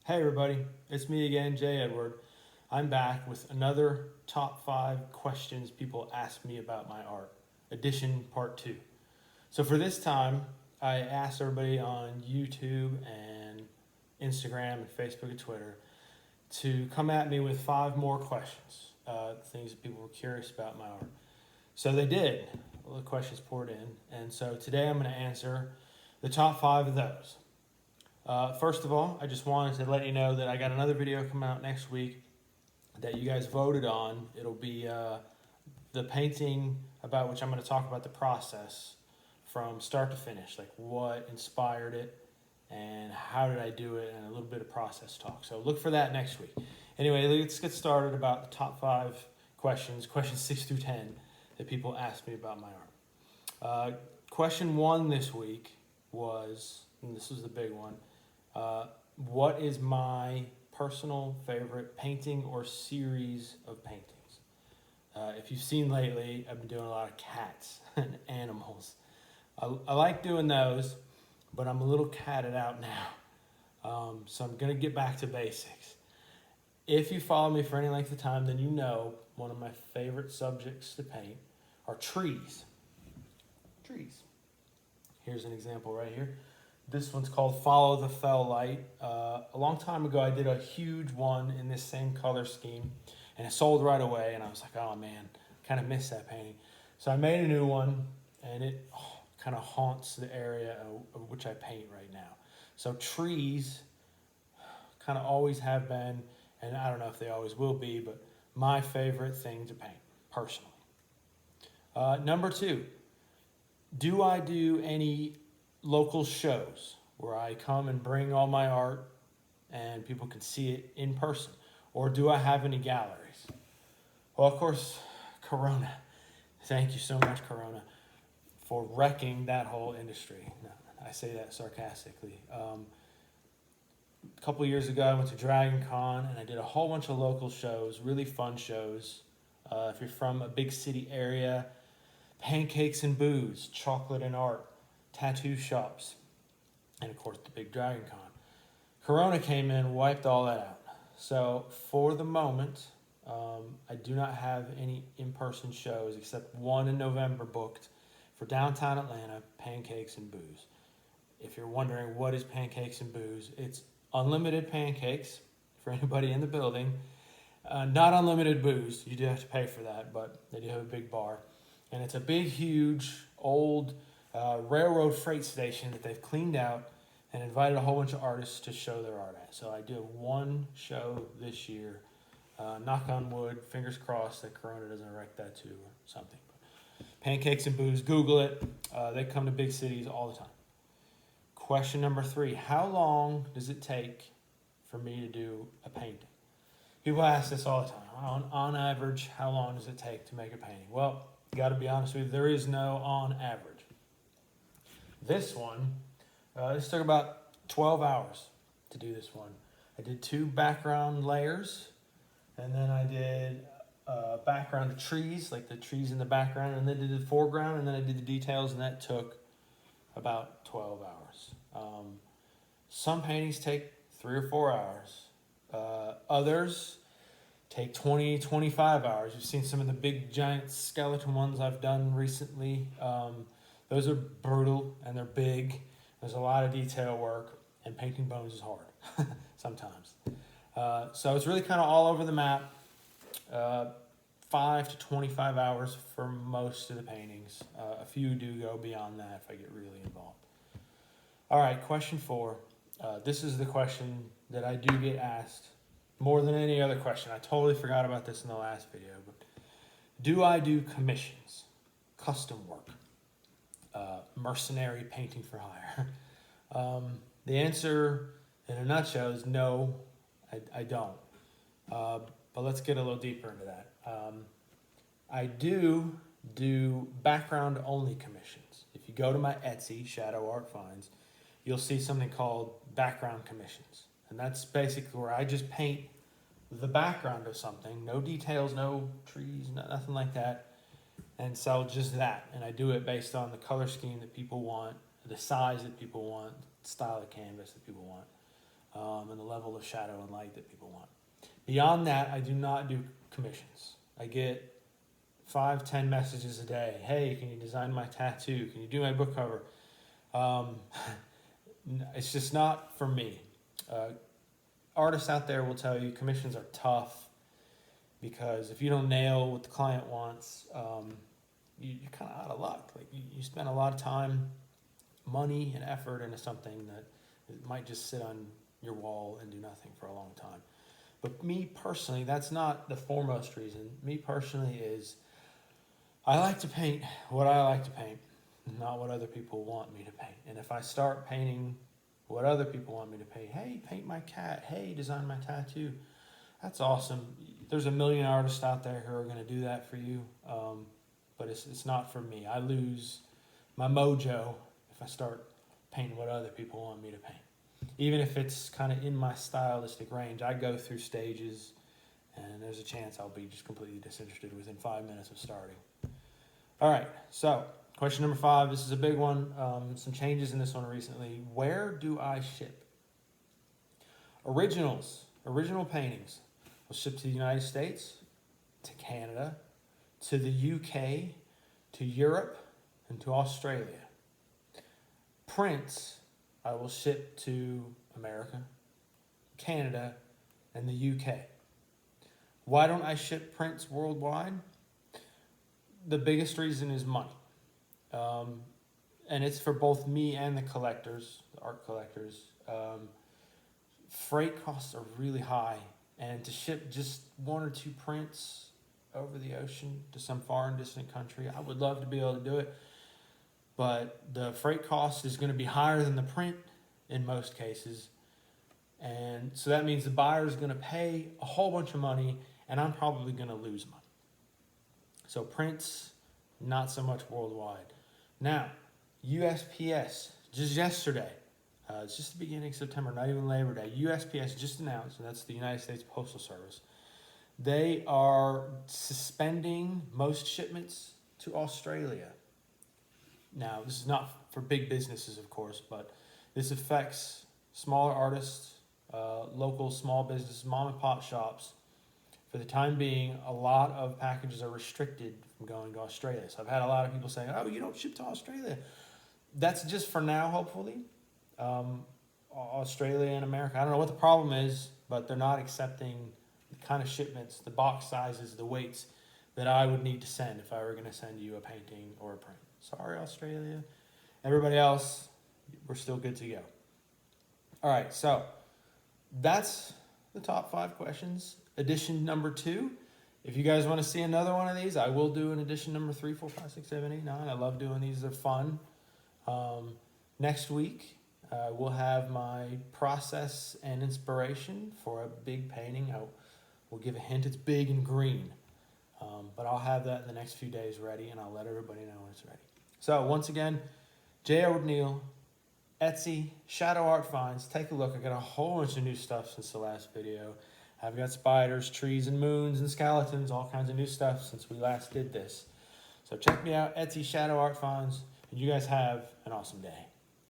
Hey everybody, it's me again, Jay Edward. I'm back with another top 5 questions people ask me about my art, edition part 2. So for this time, I asked everybody on YouTube and Instagram and Facebook and Twitter to come at me with 5 more questions, things that people were curious about my art. So they did. Well, the questions poured in, and so today I'm going to answer the top 5 of those. First of all, I just wanted to let you know that I got another video coming out next week that you guys voted on. It'll be the painting about which I'm going to talk about the process from start to finish, like what inspired it and how did I do it, and a little bit of process talk. So look for that next week. Anyway, let's get started about the top 5 questions 6 through 10, that people ask me about my art. Question 1 this week was, and this was the big one, what is my personal favorite painting or series of paintings? If you've seen lately, I've been doing a lot of cats and animals. I like doing those, but I'm a little catted out now. So I'm going to get back to basics. If you follow me for any length of time, then you know one of my favorite subjects to paint are trees. Trees. Here's an example right here. This one's called Follow the Fell Light. A long time ago, I did a huge one in this same color scheme, and it sold right away, and I was like, oh man, kind of missed that painting. So I made a new one, and it kind of haunts the area of which I paint right now. So trees kind of always have been, and I don't know if they always will be, but my favorite thing to paint, personally. Number 2, do I do any local shows where I come and bring all my art and people can see it in person? Or do I have any galleries? Well, of course, Corona. Thank you so much, Corona, for wrecking that whole industry. No, I say that sarcastically. A couple years ago, I went to Dragon Con and I did a whole bunch of local shows, really fun shows. If you're from a big city area, pancakes and booze, chocolate and art, tattoo shops, and of course the big Dragon Con. Corona came in, wiped all that out. So for the moment, I do not have any in-person shows except one in November booked for downtown Atlanta, Pancakes and Booze. If you're wondering what is Pancakes and Booze, it's unlimited pancakes for anybody in the building. Not unlimited booze, you do have to pay for that, but they do have a big bar. And it's a big, huge, old railroad freight station that they've cleaned out and invited a whole bunch of artists to show their art at. So I do one show this year. Knock on wood, fingers crossed that Corona doesn't wreck that too or something. But Pancakes and Booze, Google it. They come to big cities all the time. Question number 3, how long does it take for me to do a painting? People ask this all the time. On average, how long does it take to make a painting? Well, got to be honest with you, there is no on average. This one, this took about 12 hours to do this one. I did 2 background layers, and then I did background of trees, like the trees in the background, and then did the foreground, and then I did the details, and that took about 12 hours. Some paintings take 3 or 4 hours. Others take 20, 25 hours. You've seen some of the big giant skeleton ones I've done recently. Those are brutal and they're big. There's a lot of detail work, and painting bones is hard sometimes. So it's really kind of all over the map. 5 to 25 hours for most of the paintings. A few do go beyond that if I get really involved. All right, question 4. This is the question that I do get asked more than any other question. I totally forgot about this in the last video, but do I do commissions, custom work, mercenary painting for hire? The answer in a nutshell is no, I don't. But let's get a little deeper into that. I do background only commissions. If you go to my Etsy, Shadow Art Finds, you'll see something called background commissions. And that's basically where I just paint the background of something, no details, no trees, nothing like that, and sell just that. And I do it based on the color scheme that people want, the size that people want, style of canvas that people want. and the level of shadow and light that people want. Beyond that, I do not do commissions. I get 5-10 messages a day. Hey, can you design my tattoo? Can you do my book cover? It's just not for me. Artists out there will tell you commissions are tough because if you don't nail what the client wants, you're kind of out of luck. Like you spend a lot of time, money, and effort into something that it might just sit on your wall and do nothing for a long time. But me personally, that's not the foremost reason. Me personally is I like to paint what I like to paint, not what other people want me to paint. And if I start painting what other people want me to paint, hey, paint my cat, hey, design my tattoo, that's awesome. There's a million artists out there who are going to do that for you, but it's not for me. I lose my mojo if I start painting what other people want me to paint. Even if it's kind of in my stylistic range, I go through stages, and there's a chance I'll be just completely disinterested within 5 minutes of starting. All right, so question number 5. This is a big one. Some changes in this one recently. Where do I ship? Original paintings will ship to the United States, to Canada, to the UK, to Europe, and to Australia. Prints I will ship to America, Canada, and the UK. Why don't I ship prints worldwide? The biggest reason is money. And it's for both me and the collectors, the art collectors. Freight costs are really high, and to ship just 1 or 2 prints over the ocean to some far and distant country, I would love to be able to do it, but the freight cost is going to be higher than the print in most cases, and so that means the buyer is going to pay a whole bunch of money, and I'm probably going to lose money. So prints, not so much worldwide. Now, USPS, just yesterday, it's just the beginning of September, not even Labor Day, USPS just announced, and that's the United States Postal Service, they are suspending most shipments to Australia. Now, this is not for big businesses, of course, but this affects smaller artists, local small businesses, mom and pop shops. For the time being, a lot of packages are restricted from going to Australia. So I've had a lot of people saying, oh, you don't ship to Australia. That's just for now, hopefully. Australia and America, I don't know what the problem is, but they're not accepting the kind of shipments, the box sizes, the weights that I would need to send if I were going to send you a painting or a print. Sorry, Australia. Everybody else, we're still good to go. All right, so that's the top 5 questions. Edition number 2. If you guys want to see another one of these, I will do an edition number 3, 4, 5, 6, 7, 8, 9. I love doing these. They're fun. Next week, we'll have my process and inspiration for a big painting. We'll give a hint. It's big and green. But I'll have that in the next few days ready, and I'll let everybody know when it's ready. So once again, J. Edward Neal, Etsy, Shadow Art Finds. Take a look. I got a whole bunch of new stuff since the last video. I've got spiders, trees, and moons, and skeletons, all kinds of new stuff since we last did this. So check me out, Etsy, Shadow Art Finds, and you guys have an awesome day.